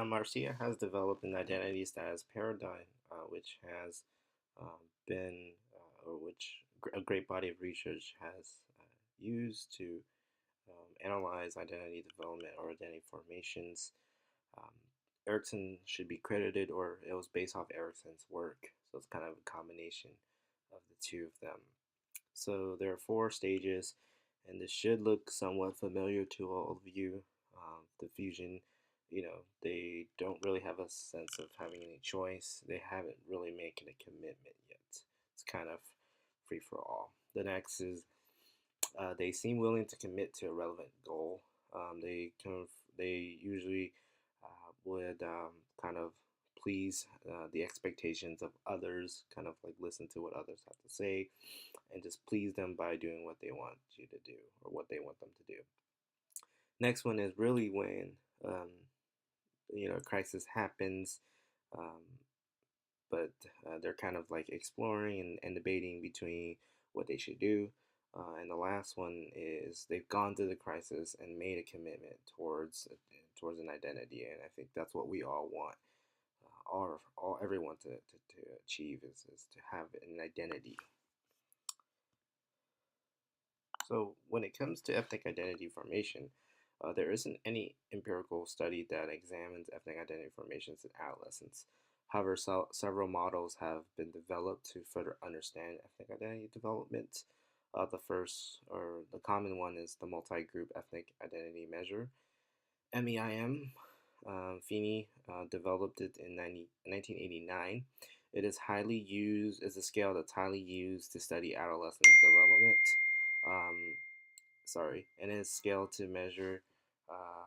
Marcia has developed an identity status paradigm, which has been, or which a great body of research has used to analyze identity development or identity formations. Um, Erikson should be credited, or it was based off Erikson's work, so it's kind of a combination of the two of them. So there are four stages, and this should look somewhat familiar to all of you. The fusion, they don't really have a sense of having any choice. They haven't really making a commitment yet. It's kind of free for all. The next is they seem willing to commit to a relevant goal. They usually would kind of please the expectations of others, kind of like listen to what others have to say, and just please them by doing what they want you to do or what they want them to do. Next one is really when a crisis happens, um, but they're kind of like exploring and debating between what they should do. And the last one is they've gone through the crisis and made a commitment towards an identity, and I think that's what we all want, all everyone to achieve is to have an identity. So when it comes to ethnic identity formation, there isn't any empirical study that examines ethnic identity formations in adolescence. However, several models have been developed to further understand ethnic identity development. The first, or the common one, is the multi-group ethnic identity measure, MEIM. Feeney developed it in 1989. It is highly used as a scale that's highly used to study adolescent development. Um, and it's scaled to measure uh,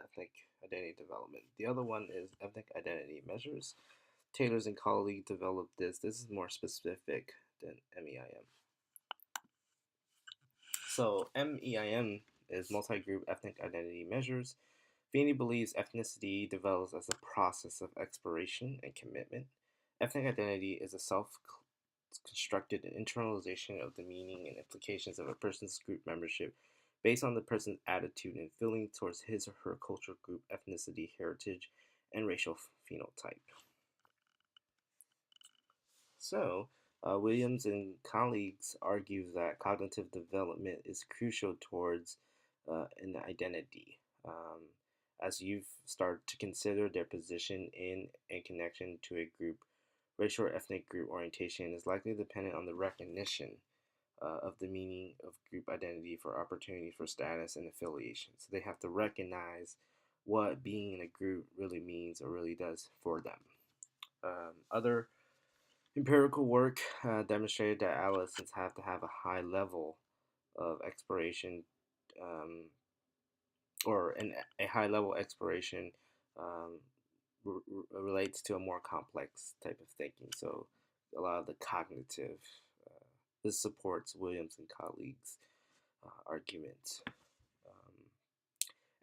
ethnic identity development. The other one is ethnic identity measures. Taylor's and colleagues developed this. This is more specific than MEIM. So MEIM is multi-group ethnic identity measures. Feeney believes ethnicity develops as a process of exploration and commitment. Ethnic identity is a self-constructed internalization of the meaning and implications of a person's group membership based on the person's attitude and feeling towards his or her cultural group, ethnicity, heritage, and racial phenotype. So, Williams and colleagues argue that cognitive development is crucial towards an identity. As youth start to consider their position in and connection to a group, racial or ethnic group orientation is likely dependent on the recognition of the meaning of group identity for opportunity for status and affiliation. So they have to recognize what being in a group really means or really does for them. Other empirical work demonstrated that adolescents have to have a high level of exploration, um, a high level exploration um, relates to a more complex type of thinking. So a lot of the cognitive, this supports Williams and colleagues' argument. Um,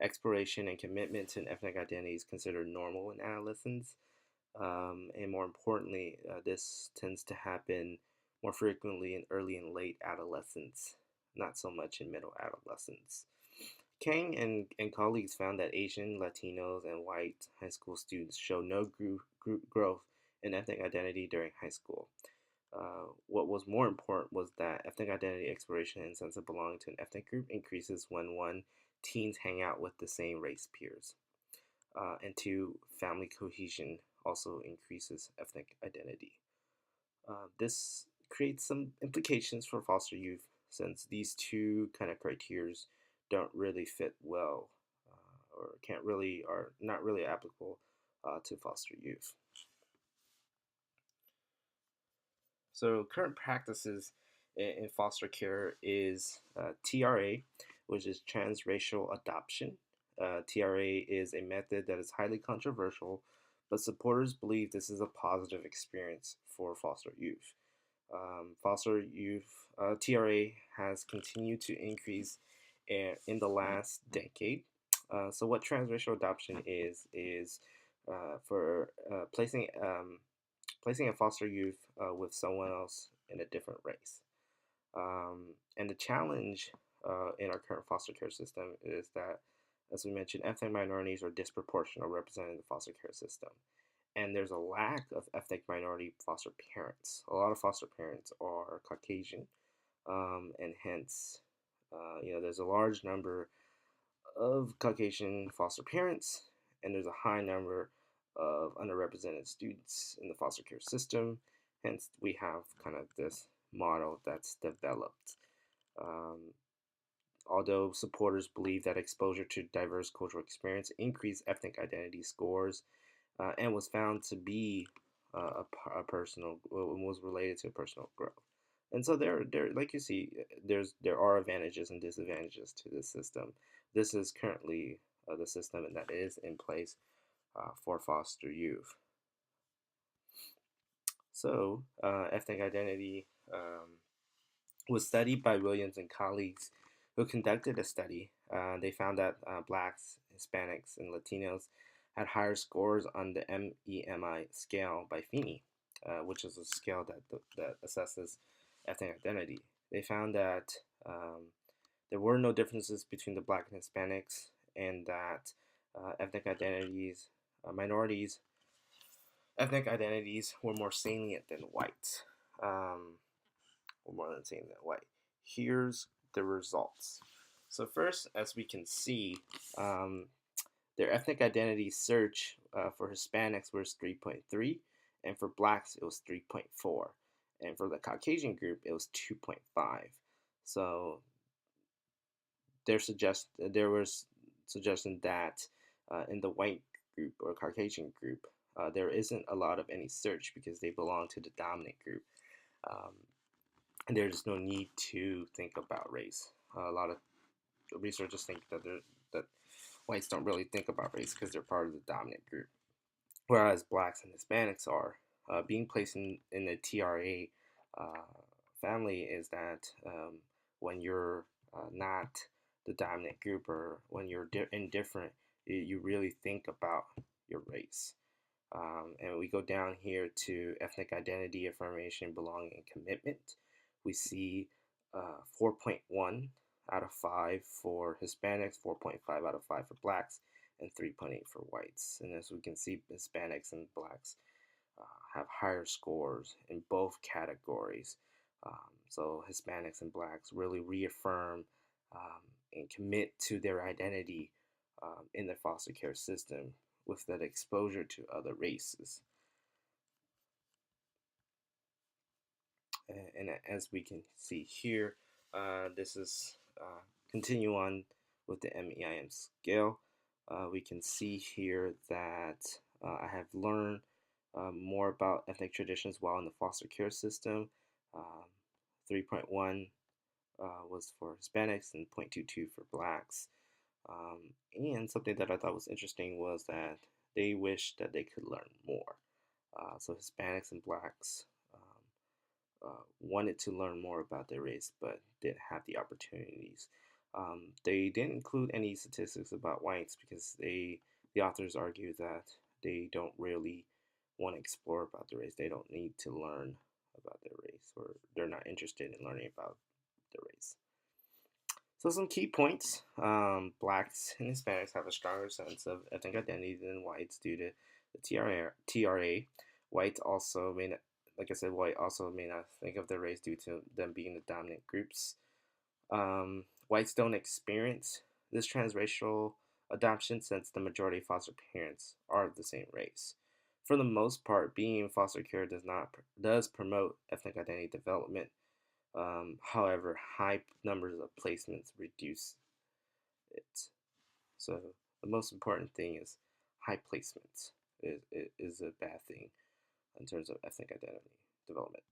Exploration and commitment to an ethnic identity is considered normal in adolescents. And more importantly, this tends to happen more frequently in early and late adolescence, not so much in middle adolescence. Kang and colleagues found that Asian, Latinos, and white high school students show no group growth in ethnic identity during high school. What was more important was that ethnic identity exploration and sense of belonging to an ethnic group increases when teens hang out with the same race peers. And two, family cohesion also increases ethnic identity. This creates some implications for foster youth since these two kind of criteria don't really fit well or can't really are not really applicable to foster youth. So current practices in foster care is TRA, which is transracial adoption. TRA is a method that is highly controversial, but supporters believe this is a positive experience for foster youth. Foster youth TRA has continued to increase in the last decade. So what transracial adoption is for placing a foster youth with someone else in a different race. And the challenge in our current foster care system is that as we mentioned, ethnic minorities are disproportionately represented in the foster care system. And there's a lack of ethnic minority foster parents. A lot of foster parents are Caucasian, and hence, there's a large number of Caucasian foster parents, and there's a high number of underrepresented students in the foster care system. Hence, we have kind of this model that's developed. Um, Although supporters believe that exposure to diverse cultural experience increased ethnic identity scores, and was found to be a personal was related to personal growth. And so there, like you see, there are advantages and disadvantages to this system. This is currently the system that is in place for foster youth. So ethnic identity was studied by Williams and colleagues who conducted a study. They found that blacks, Hispanics, and Latinos had higher scores on the MEMI scale by Feeney, which is a scale that assesses ethnic identity. They found that there were no differences between the black and Hispanics, and that ethnic identities, minorities, ethnic identities were more salient than whites. Or more than salient than white. Here's the results. So first, as we can see, their ethnic identity search for Hispanics was 3.3, and for blacks it was 3.4, and for the Caucasian group it was 2.5. So there was suggestion that in the white group or Caucasian group there isn't a lot of any search because they belong to the dominant group. Um, and there's no need to think about race. A lot of researchers think that whites don't really think about race because they're part of the dominant group, whereas blacks and Hispanics are. Being placed in the TRA family is that when you're not the dominant group, or when you're indifferent, you really think about your race. And we go down here to ethnic identity, affirmation, belonging, and commitment. We see 4.1 out of 5 for Hispanics, 4.5 out of 5 for blacks, and 3.8 for whites. And as we can see, Hispanics and blacks have higher scores in both categories. So Hispanics and blacks really reaffirm and commit to their identity in the foster care system with that exposure to other races. And as we can see here, this is continue on with the MEIM scale. We can see here that I have learned more about ethnic traditions while in the foster care system. Um, 3.1 was for Hispanics and 0.22 for blacks. And something that I thought was interesting was that they wished that they could learn more. So Hispanics and blacks wanted to learn more about their race but didn't have the opportunities. They didn't include any statistics about whites because the authors argue that they don't really want to explore about their race. They don't need to learn about their race, or they're not interested in learning about their race. So some key points: blacks and Hispanics have a stronger sense of ethnic identity than whites due to the TRA. Whites also may not, like I said, white also may not think of their race due to them being the dominant groups. Whites don't experience this transracial adoption since the majority of foster parents are of the same race. For the most part, being in foster care does promote ethnic identity development. However, high numbers of placements reduce it. So the most important thing is high placements is a bad thing in terms of ethnic identity development.